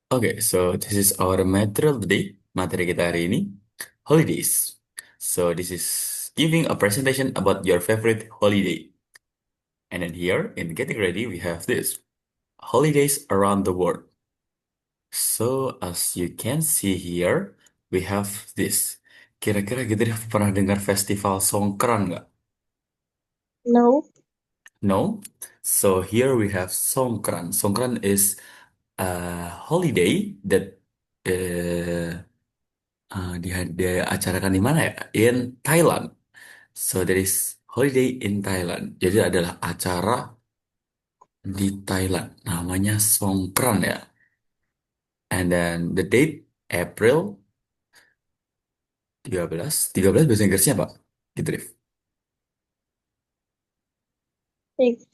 Okay, so this is our material today. Materi kita hari ini, holidays. So this is giving a presentation about your favorite holiday. And then here in getting ready, we have this holidays around the world. So as you can see here, we have this. Kira-kira gitu deh, pernah dengar festival Songkran nggak? No, No? So here we have Songkran. Songkran is a holiday that diacarakan di mana ya? In Thailand. So there is holiday in Thailand. Jadi adalah acara di Thailand. Namanya Songkran ya. And then the date April 13 bahasa Inggrisnya apa? Gitu deh. six,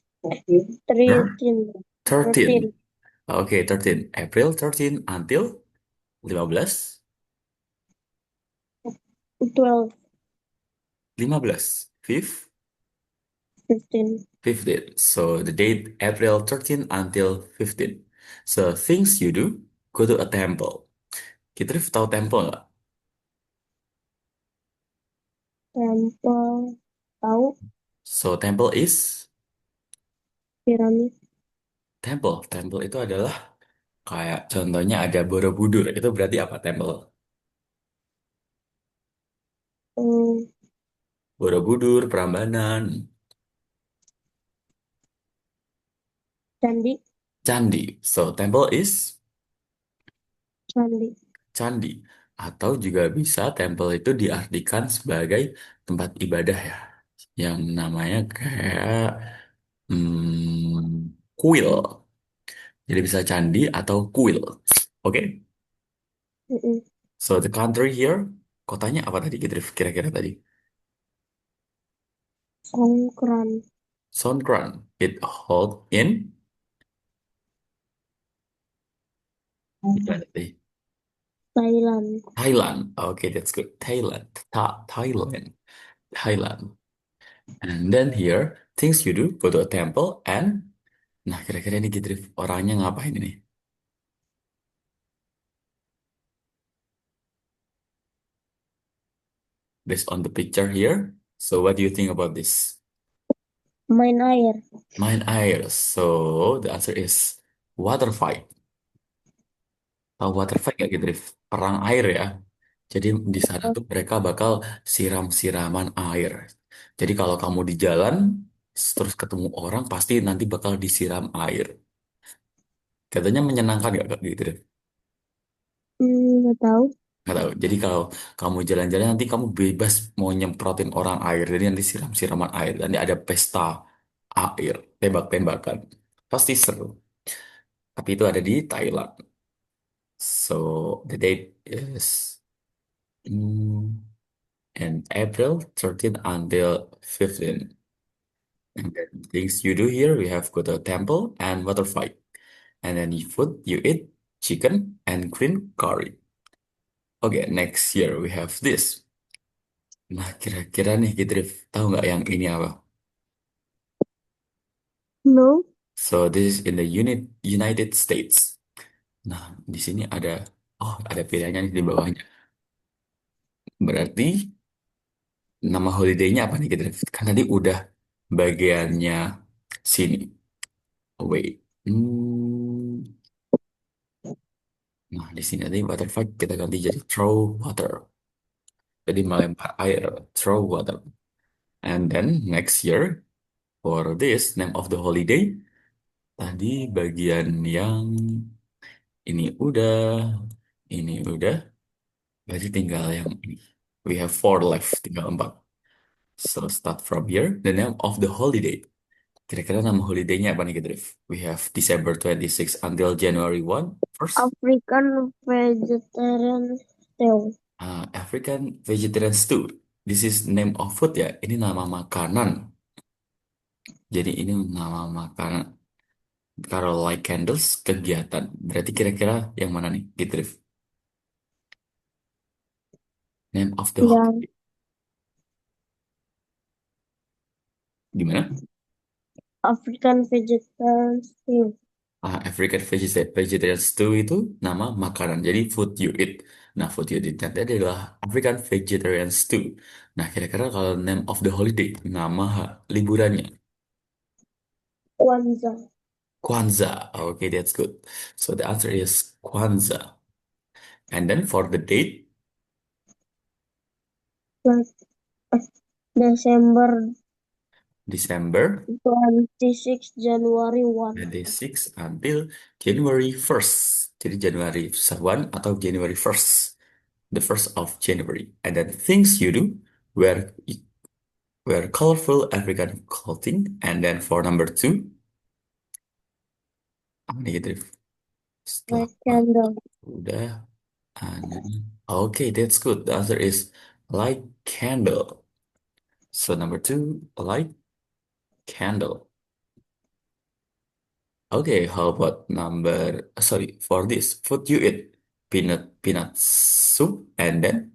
Ya. 13, 13. 13, Oke, 13. April 13 until 15. 12, 15. 5. 15. 15. So the date April 13 until 15. So things you do, go to a temple. Kita tahu temple nggak? Temple, tahu, So temple is piramid, temple. Temple itu adalah kayak contohnya ada Borobudur. Itu berarti apa temple? um, Borobudur, Prambanan, candi, candi. So temple is candi, candi. Atau juga bisa temple itu diartikan sebagai tempat ibadah ya. Yang namanya kayak kuil. Jadi bisa candi atau kuil. Oke. mm-mm. So the country here, kotanya apa tadi kira-kira tadi? Songkran, Songkran. It hold in tadi? Thailand. Thailand. Okay, that's good. Thailand. Thailand. Thailand. And then here, things you do, go to a temple and nah kira-kira ini orangnya ngapain ini? Based on the picture here. So what do you think about this? Main air, Main air. So the answer is water fight. Tahu water fight gak gitu, Rif? Perang air ya. Jadi di sana oh, tuh mereka bakal siram-siraman air. Jadi kalau kamu di jalan terus ketemu orang pasti nanti bakal disiram air. Katanya menyenangkan gak Kak, gitu deh. nggak tahu. Nggak tahu. Jadi kalau kamu jalan-jalan nanti kamu bebas mau nyemprotin orang air. Jadi nanti siram-siraman air. Nanti ada pesta air, tembak-tembakan. Pasti seru. Tapi itu ada di Thailand. So the date is in April 13 until 15. And then things you do here, we have go to a temple and water fight. And then you eat chicken and green curry. Okay, next year we have this. Nah, kira-kira nih, Gitrif, tahu nggak yang ini apa? No, So this is in the United States. Nah, di sini ada pilihannya nih di bawahnya. Berarti nama holiday-nya apa nih, Gitrif? Kan tadi udah bagiannya sini. Oh, wait. Nah, di sini nanti water fight kita ganti jadi throw water. Jadi melempar air, throw water. And then next year, for this name of the holiday, tadi bagian yang ini udah, berarti tinggal yang ini. We have four left, tinggal empat. So start from here, the name of the holiday. Kira-kira nama holiday-nya apa nih, Drift? We have December 26 until January 1, first. African vegetarian stew. African vegetarian stew. This is name of food ya. Ini nama makanan. Jadi ini nama makanan. Kalau like candles, kegiatan. Berarti kira-kira yang mana nih? Gitu, Rif. Name of the Ya, holiday. Gimana? African vegetarian stew. African vegetarian stew itu nama makanan, jadi food you eat. Nah, food you eat nanti adalah African vegetarian stew. Nah, kira-kira kalau name of the holiday, nama liburannya, Kwanzaa. Kwanzaa. Okay, that's good. So the answer is Kwanzaa. And then for the date, Like, December December 26, January 1. 26 until January 1st. Jadi January 1 atau January 1st. The 1st of January. And then things you do, wear wear colorful African clothing. And then for number 2, apa nih gitu? Setelah Light candle. udah. And then, okay, that's good. The answer is light candle. So number 2, light candle. Okay, how about sorry, for this, food you eat, peanut soup, and then,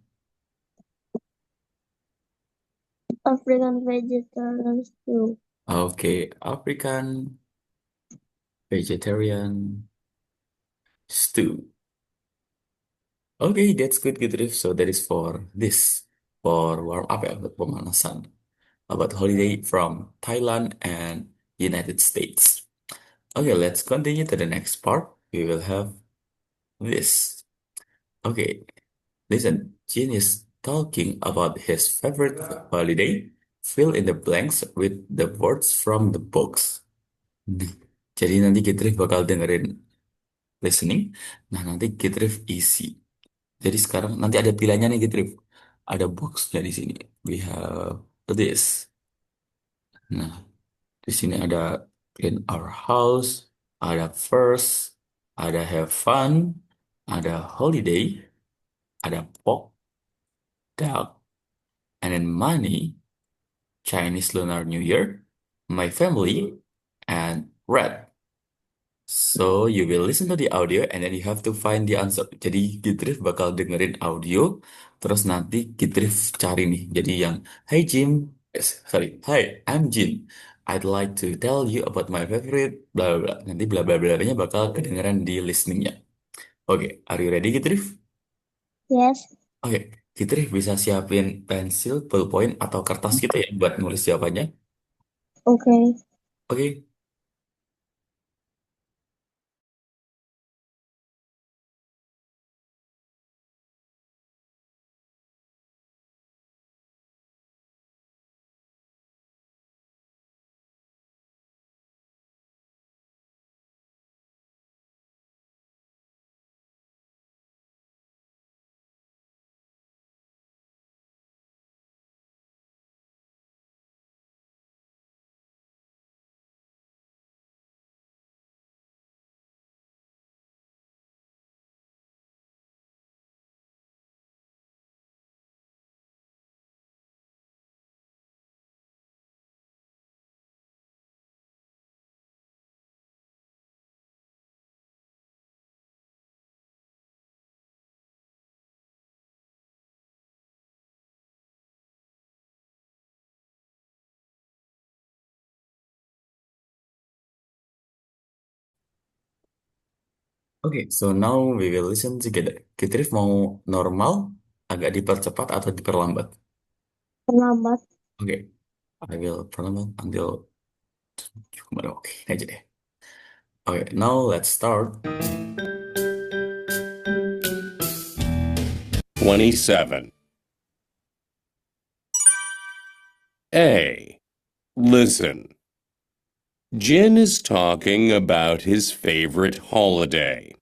African vegetarian stew. okay, African vegetarian stew. Okay, that's good, good riff. So that is for this, for warm up ya, untuk pemanasan. About holiday from Thailand and United States. Okay, let's continue to the next part. We will have this. Okay, listen, Jin is talking about his favorite holiday. Fill in the blanks with the words from the books. Jadi nanti Gitrif bakal dengerin listening. Nah, nanti Gitrif isi. Jadi sekarang nanti ada pilihannya nih Gitrif. Ada boxnya di sini. We have this. Nah, di sini ada clean our house, ada first, ada have fun, ada holiday, ada pork, duck, and then money, Chinese Lunar New Year, my family, and red. So you will listen to the audio and then you have to find the answer. Jadi Gitrif bakal dengerin audio, terus nanti Gitrif cari nih. Jadi yang, hey Jim, sorry, hi, I'm Jin. I'd like to tell you about my favorite bla bla bla. Nanti bla bla bla nya bakal kedengeran di listeningnya. Oke, are you ready Gitrif? Yes. Oke, Gitrif bisa siapin pensil, ballpoint atau kertas gitu ya buat nulis jawabannya. Okay. Oke. Oke, so now we will listen together. Gitrif mau normal, agak dipercepat atau diperlambat? Terlambat. Oke, I will perlambat until kemana? Oke, ini aja deh. Oke, now let's start. 27. A. Listen. Jin is talking about his favorite holiday.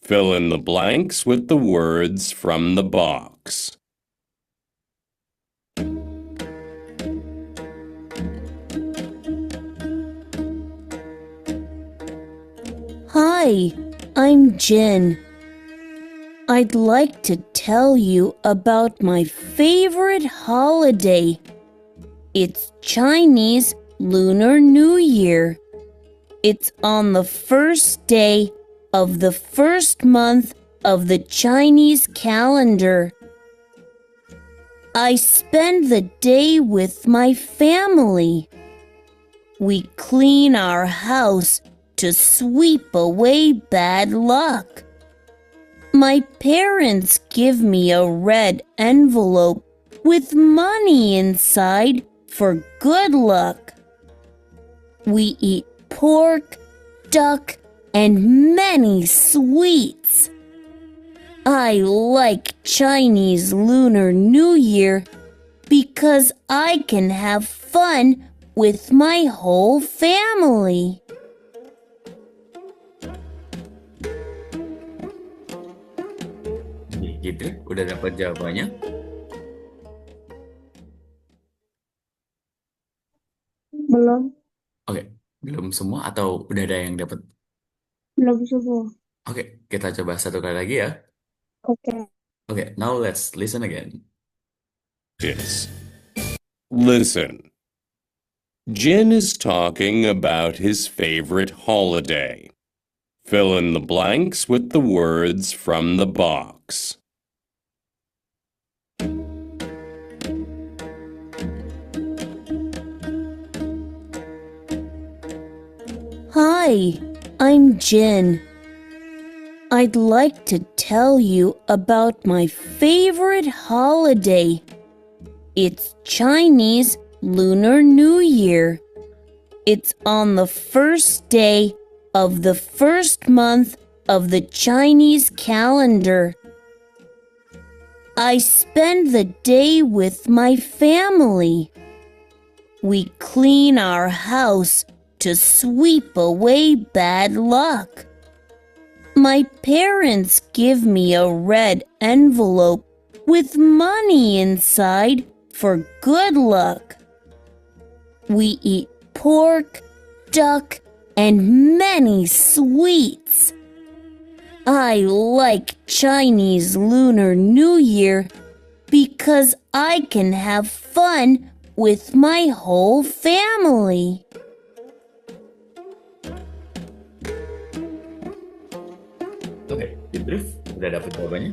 Fill in the blanks with the words from the box. Hi, I'm Jin. I'd like to tell you about my favorite holiday. It's Chinese Lunar New Year. It's on the first day of the first month of the Chinese calendar. I spend the day with my family. We clean our house to sweep away bad luck. My parents give me a red envelope with money inside for good luck. We eat pork, duck, and many sweets. I like Chinese Lunar New Year because I can have fun with my whole family. Gitu, udah dapat jawabannya? Belum. Oke, belum semua atau udah ada yang dapat? Belum semua. Oke, kita coba satu kali lagi ya. Oke. Oke, now let's listen again. Yes. Listen. Jin is talking about his favorite holiday. Fill in the blanks with the words from the box. Hi, I'm Jin. I'd like to tell you about my favorite holiday. It's Chinese Lunar New Year. It's on the first day of the first month of the Chinese calendar. I spend the day with my family. We clean our house to sweep away bad luck. My parents give me a red envelope with money inside for good luck. We eat pork, duck, and many sweets. I like Chinese Lunar New Year because I can have fun with my whole family. Oke, Idrif, udah dapat jawabannya?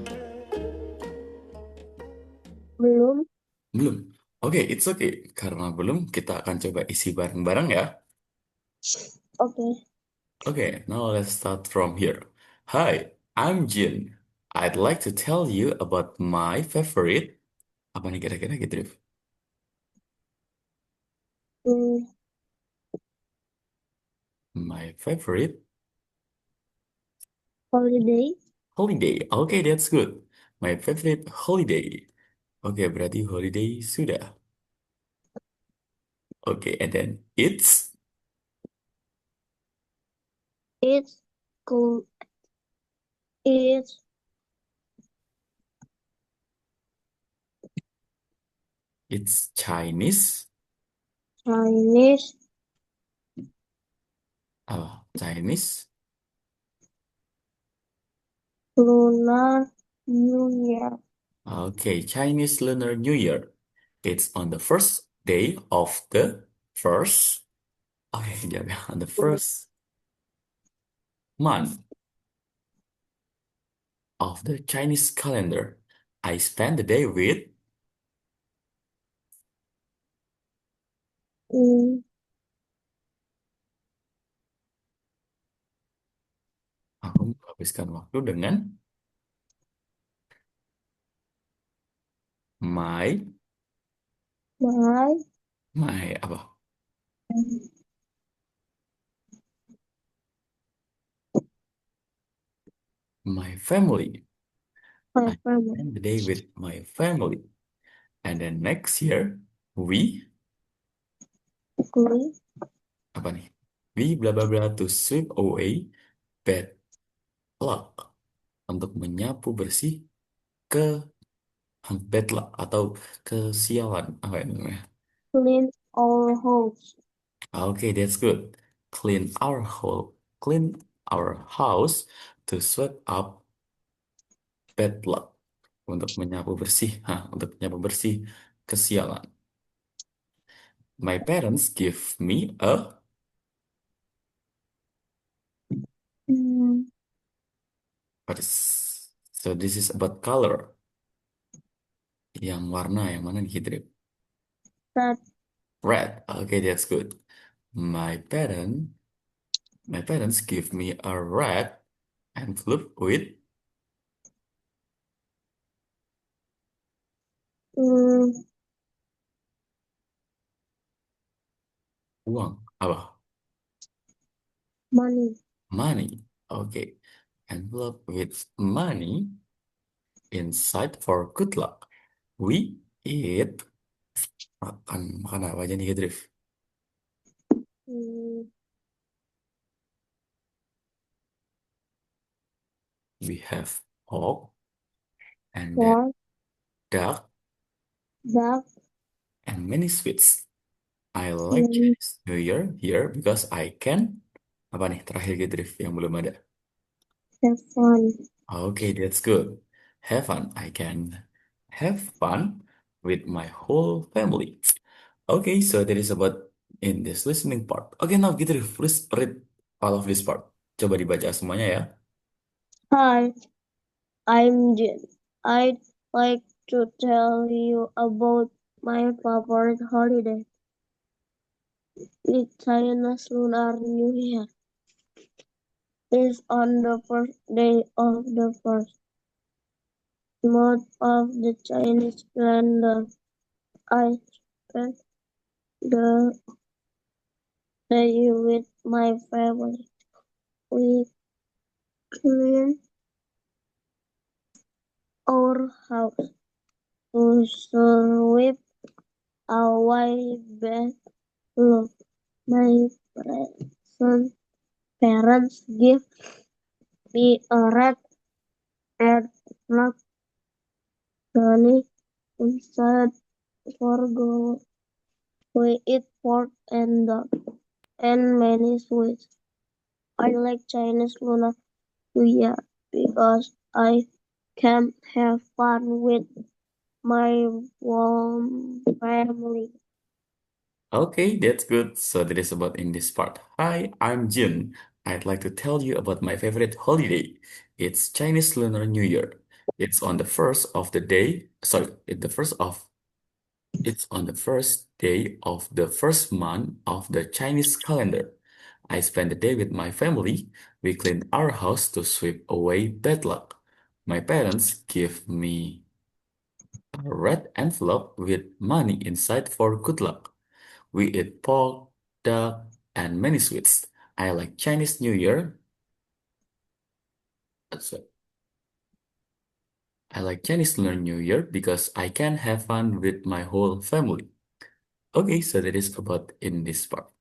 Belum. Belum. Oke, it's okay. Karena belum, kita akan coba isi bareng-bareng ya. Oke. Okay, now let's start from here. Hi, I'm Jin. I'd like to tell you about my favorite. Apa nih kira-kira gitu, Rif? Hmm, My favorite holiday. holiday. Okay, that's good. My favorite holiday. Oke, berarti holiday sudah. Oke, and then It's cool. It's it's Chinese. Chinese Chinese Lunar New Year. Okay, Chinese Lunar New Year. It's on the first day of the first. Okay, jawab ya. On the first month of the Chinese calendar. I spend the day with. Hmm, Aku menghabiskan waktu dengan my my my apa? My family. my I family. spend the day with my family. And then next year we Clean apa nih? We blah blah blah to sweep away bad luck. Untuk menyapu bersih ke bad luck atau kesialan apa ini namanya? clean our house. Okay, that's good. Clean our house to sweep up bad luck. Untuk menyapu bersih, untuk menyapu bersih kesialan. My parents give me a. Hmm, What is so this is about color. Yang warna yang mana nih Hidrip? red. Red. Okay, that's good. My parent My parents give me a red envelope with mm, uang. Apa? money. Money. Okay. Envelope with money inside for good luck. We eat makan apa aja nih, Drift? Mm, We have pork and then pork, duck duck, and many sweets. I like and Chinese New Year here because I can apa nih terakhir gitu Drift yang belum ada. have fun. Okay, that's good. Have fun. I can have fun with my whole family. Okay, so that is about in this listening part. Okay, now gitu Drift, please read all of this part. Coba dibaca semuanya ya. Hi, I'm Jin. I'd like to tell you about my favorite holiday. It's Chinese Lunar New Year. It's on the first day of the first month of the Chinese calendar. I spent the day with my family. We clean our house to sweep away bad luck. My present parents give me a red and not money instead for gold. We eat pork and duck and many sweets. I like Chinese Lunar New Year because I can have fun with my warm family. Okay, that's good. So that is about in this part. Hi, I'm Jin. I'd like to tell you about my favorite holiday. It's Chinese Lunar New Year. It's on the first of the day. Sorry, it's on the first day of the first month of the Chinese calendar. I spend the day with my family. We clean our house to sweep away bad luck. My parents give me a red envelope with money inside for good luck. We eat pork, duck, and many sweets. I like Chinese New Year. So I like Chinese Lunar New Year because I can have fun with my whole family. Okay, so that is about in this part.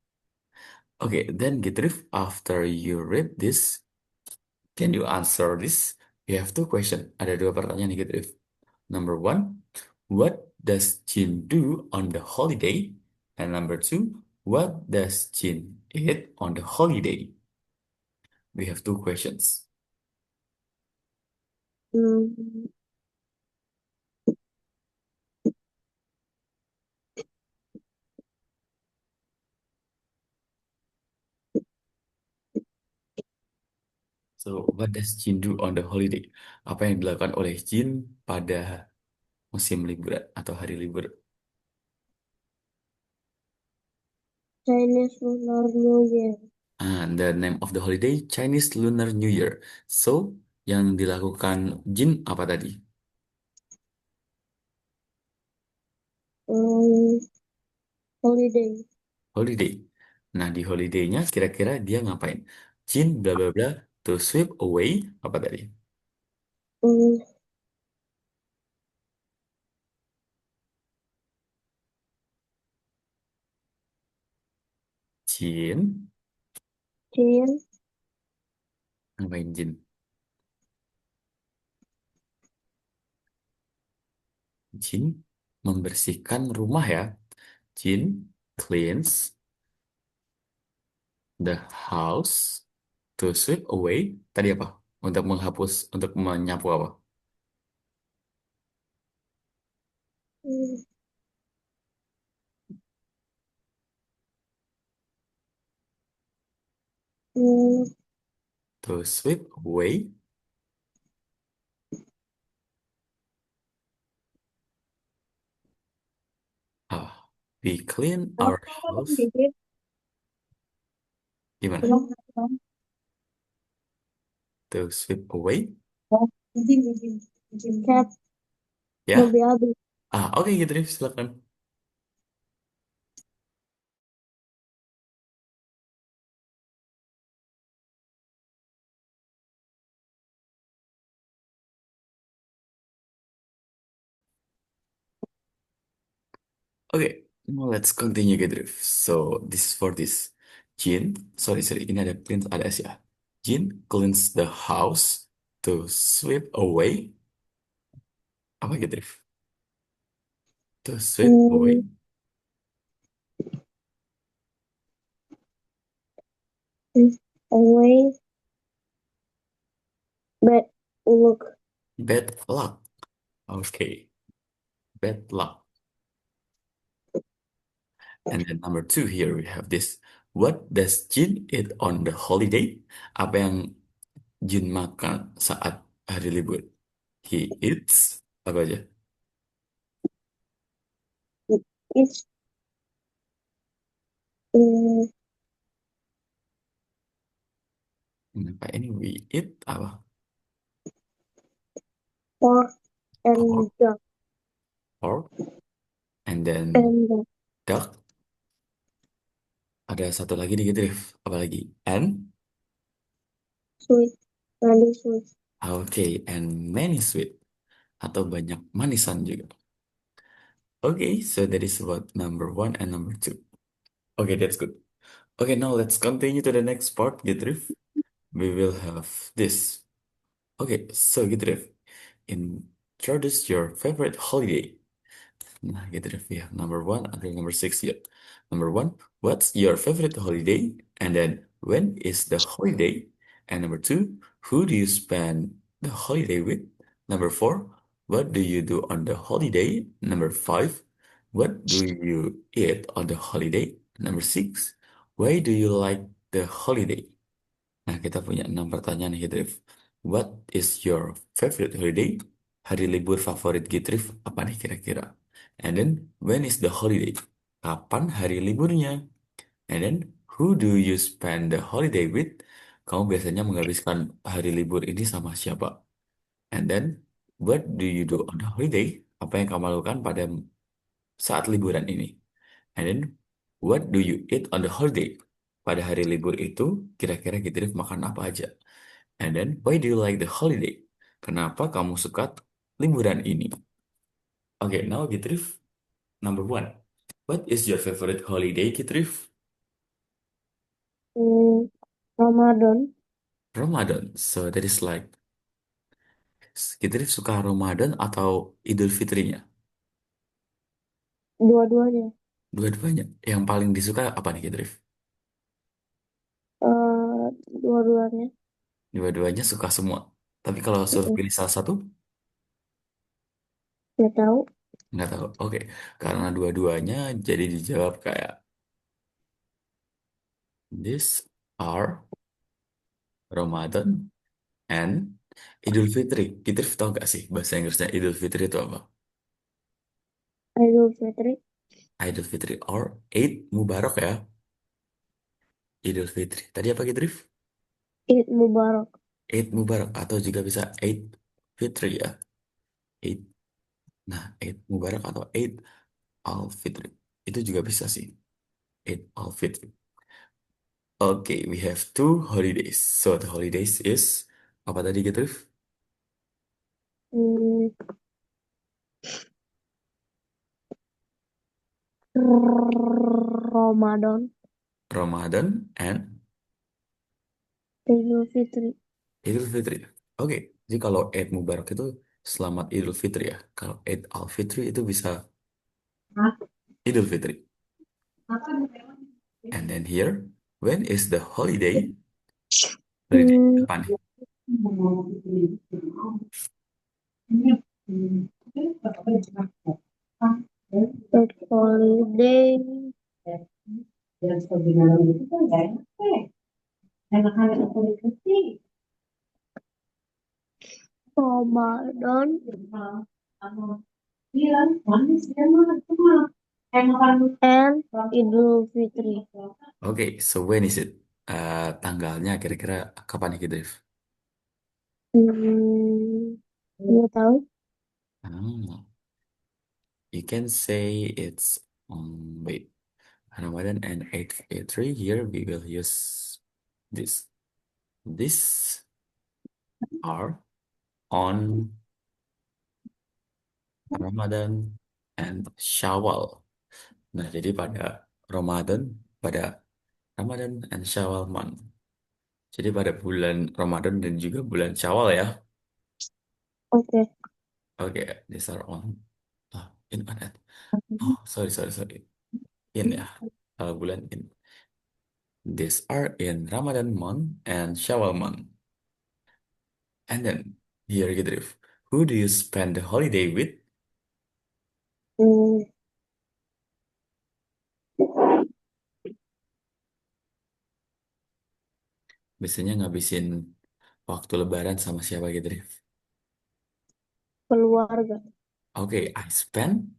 Okay, then Gitrif, after you read this, can you answer this? You have two questions. Ada dua pertanyaan nih, Gitrif. Number one, what does Jin do on the holiday? And number two, what does Jin eat on the holiday? We have two questions. Mm, So, what does Jin do on the holiday? Apa yang dilakukan oleh Jin pada musim liburan atau hari libur? Chinese Lunar New Year. And the name of the holiday, Chinese Lunar New Year. So, yang dilakukan Jin apa tadi? Um, holiday. Holiday. Nah, di holiday-nya kira-kira dia ngapain? Jin bla bla bla to sweep away apa tadi? Um, Jin Jin ngapain Jin? Jin membersihkan rumah ya. Jin cleans the house to sweep away. Tadi apa? Untuk menghapus, untuk menyapu apa? um, um, To sweep away. Ah, we clean our apa house. Didit? Gimana? To sweep away? Cat. Ya. Mobil habis. Oke, Gitrif, silakan. Okay, now let's continue, Gitrif. So, this is for this. Sorry, ini ada clean, ada S ya. Jin cleans the house to sweep away. Apa, Gitrif? To sweep away. Away. Bad look. Bad luck. Okay, bad luck. And then number two here we have this. What does Jin eat on the holiday? Apa yang Jin makan saat hari libur? He eats apa aja? It's mm, Apa ini we eat apa? pork and Pork, duck pork, and then and duck. duck. Ada satu lagi nih gitu, Rif. Apa lagi? And Sweet. Really sweet. okay, and many sweet atau banyak manisan juga. Okay, so that is about number one and number two. Okay, that's good. Okay, now let's continue to the next part, Gitrif. We will have this. Okay, so Gitrif, introduce your favorite holiday. Nah, gitu deh. We have number one until number six here. Number one, what's your favorite holiday? And then, when is the holiday? And number two, who do you spend the holiday with? Number four, what do you do on the holiday? Number five, what do you eat on the holiday? Number six, why do you like the holiday? Nah, kita punya 6 pertanyaan nih, Gitrif. What is your favorite holiday? Hari libur favorit Gitrif apa nih kira-kira? And then, when is the holiday? Kapan hari liburnya? And then, who do you spend the holiday with? Kamu biasanya menghabiskan hari libur ini sama siapa? And then, what do you do on the holiday? Apa yang kamu lakukan pada saat liburan ini? And then, what do you eat on the holiday? Pada hari libur itu, kira-kira Gitrif makan apa aja? And then, why do you like the holiday? Kenapa kamu suka liburan ini? Okay, now Gitrif, number one. What is your favorite holiday, Gitrif? Ramadan. Ramadan. So that is like, Gitrif suka Ramadan atau Idul Fitrinya? Dua-duanya. Dua-duanya. Yang paling disuka apa nih, Gitrif? Dua-duanya. Dua-duanya suka semua. Tapi kalau suruh pilih salah satu, Nggak tahu. nggak tahu. Oke, karena dua-duanya jadi dijawab kayak these are Ramadan and Idul Fitri. Kita tahu nggak sih bahasa Inggrisnya Idul Fitri itu apa? Idul Fitri. Idul Fitri or Eid Mubarak ya. Idul Fitri. Tadi apa gitu, Rif? Eid Mubarak. Eid Mubarak atau juga bisa Eid Fitri ya. Eid. Nah, Eid Mubarak atau Eid Al-Fitri. Itu juga bisa sih. Eid Al-Fitri. Okay, we have two holidays. So the holidays is apa tadi gitu, Rif? Hmm, Ramadan. Ramadan and Idul Fitri. Idul Fitri. Oke, jadi kalau Eid Mubarak itu selamat Idul Fitri ya. Kalau Eid Al-Fitri itu bisa Idul Fitri. And then here, when is the holiday? Holiday Hmm, kapan nih? Eid holiday. Ramadan. And Idul Fitri. Okay, so when is it? Tanggalnya kira-kira kapan nih Drift? Nggak tahu. Hmm, you can say it's wait, Ramadan and Eid Fitr. Here we will use this. These are on Ramadan and Shawwal. Nah, jadi pada Ramadan and Shawwal month. Jadi pada bulan Ramadan dan juga bulan Syawal ya. Oke. Oke, these are on. In mana? Oh, sorry, sorry, sorry. In ya. Kalau bulan in. These are in Ramadan month and Shawwal month. And then here you drift. Who do you spend the holiday with? Hmm, Biasanya ngabisin waktu Lebaran sama siapa gitu, Drift? Keluarga. Okay, I spend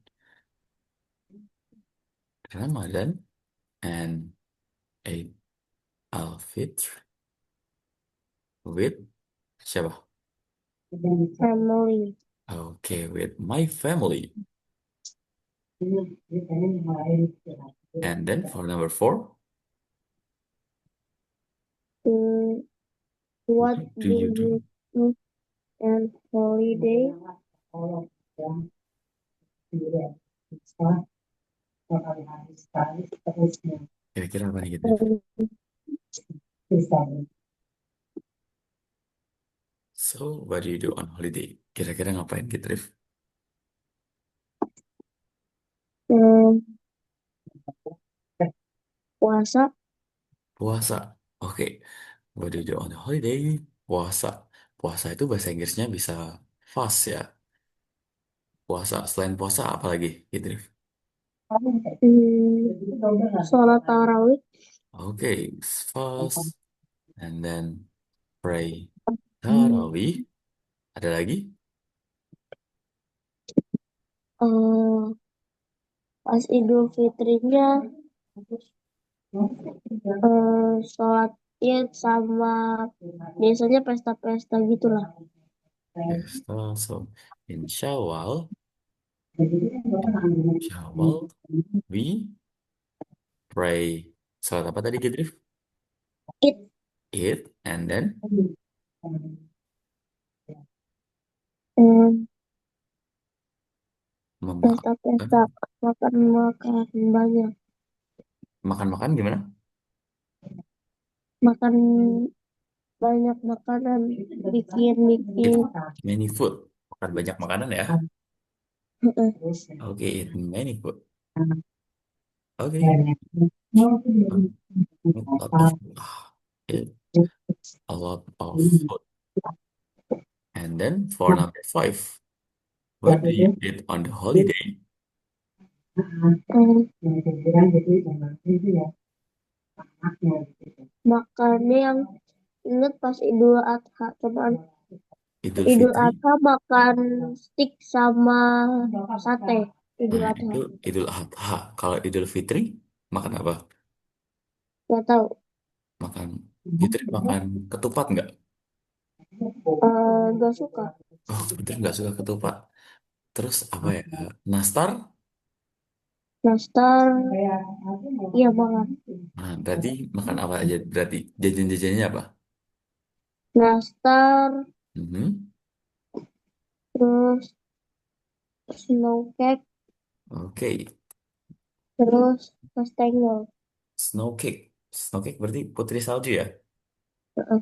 Ramadan and Eid al-Fitr with siapa? Family. Okay, with my family. And then for number 4, Hmm, what what do do you do? you do on holiday? Kira-kira apa nih gitu? So, what do you do on holiday? Kira-kira ngapain gitu, Rif? Hmm, puasa. Puasa. Oke. What do you do on holiday? Puasa. Puasa itu bahasa Inggrisnya bisa fast ya. Puasa. Selain puasa apa lagi gitu, Rif? Sholat tarawih. Oke. Fast. And then pray. Tarawih. Ada lagi? eh Pas Idul Fitrinya sholat Id sama biasanya pesta-pesta gitulah. Pesta. So, in Syawal. Syawal. We pray. Salat apa tadi, Gidrif? Id Eat. And then eh, pesta-pesta memakan. makan-makan banyak, Makan-makan gimana? makan banyak makanan, bikin Eat many food. Makan banyak makanan ya. Oke, eat many food. Oke. A lot of food. Eat a lot of food. And then for number 5, what do you eat on the holiday? makannya yang inget pas Idul Adha, cuman Idul Idul Fitri. Adha makan steak sama sate. Idul Nah, Adha itu Idul Adha. Kalau Idul Fitri, makan apa? nggak tahu. Makan Fitri makan ketupat nggak? Nggak suka. Oh, Fitri nggak suka ketupat. Terus apa ya? Nastar? Nastar iya banget. Nah, berarti makan apa aja? Berarti jajan-jajannya apa? Nastar Mhm. terus snow cake Oke, terus kastengel. snow cake. Snow cake berarti putri salju ya? Heeh.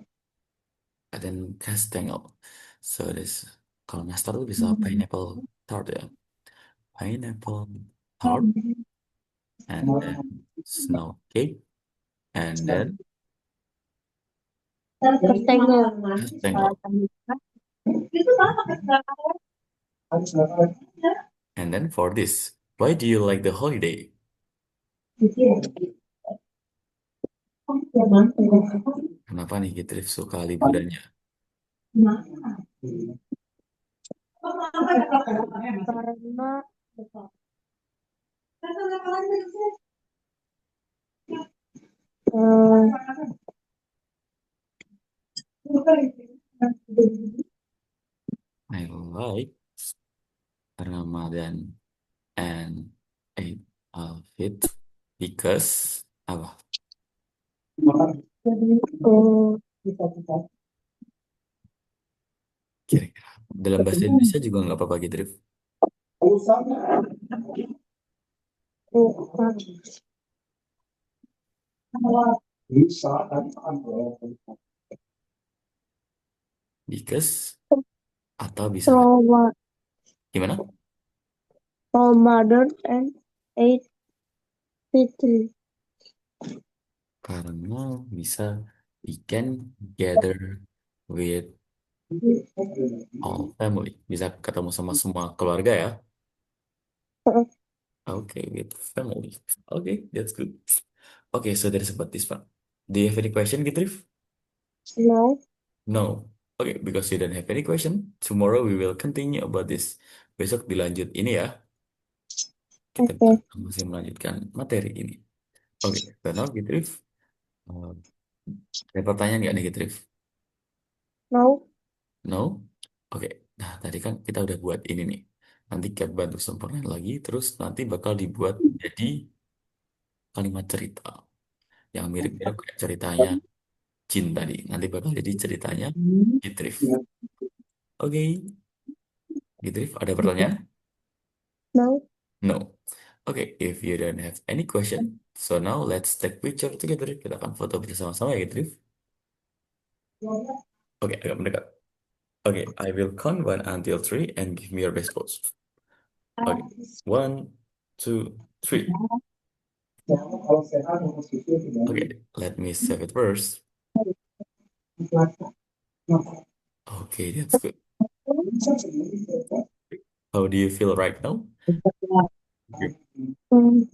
Dan kastengel. So this kalau nastar tuh bisa pineapple tart ya. Pineapple tart and then snow cake and then Kastengel. kastengel. And then for this, why do you like the holiday? Kenapa nih Gitrif suka liburannya? Karena eh, I like Ramadan and Eid al-Fitr because apa? Oh, Kira-kira dalam bahasa Indonesia juga nggak apa-apa gitu, Rif. bukan. Because atau bisa nggak? Gimana? Ramadan and Eid Fitri. Karena bisa we can gather with all family. Bisa ketemu sama semua keluarga ya. Okay, with family. Okay, that's good. Okay, so that is about this one. Do you have any question, Gitrif? No. No. Okay, because you don't have any question, tomorrow we will continue about this. Besok dilanjut ini ya. Kita Okay. masih melanjutkan materi ini. Oke, so now Gitrif. Ada pertanyaan nggak nih, Gitrif? No. No? Oke, nah tadi kan kita udah buat ini nih. Nanti kita bantu sempurnain lagi, terus nanti bakal dibuat jadi kalimat cerita yang mirip-mirip kayak ceritanya Jin tadi. Nanti bakal jadi ceritanya Gitrif. Oke, Gitrif, ada pertanyaan? No. No. Okay, if you don't have any question, so now let's take picture together. Kita akan foto bersama-sama ya, Gitrif. Oke, agak mendekat. Okay, I will count 1 until 3 and give me your best pose. Okay, 1, 2, 3. Okay, let me save it first. Okay, that's good. How do you feel right now? Good. Mm,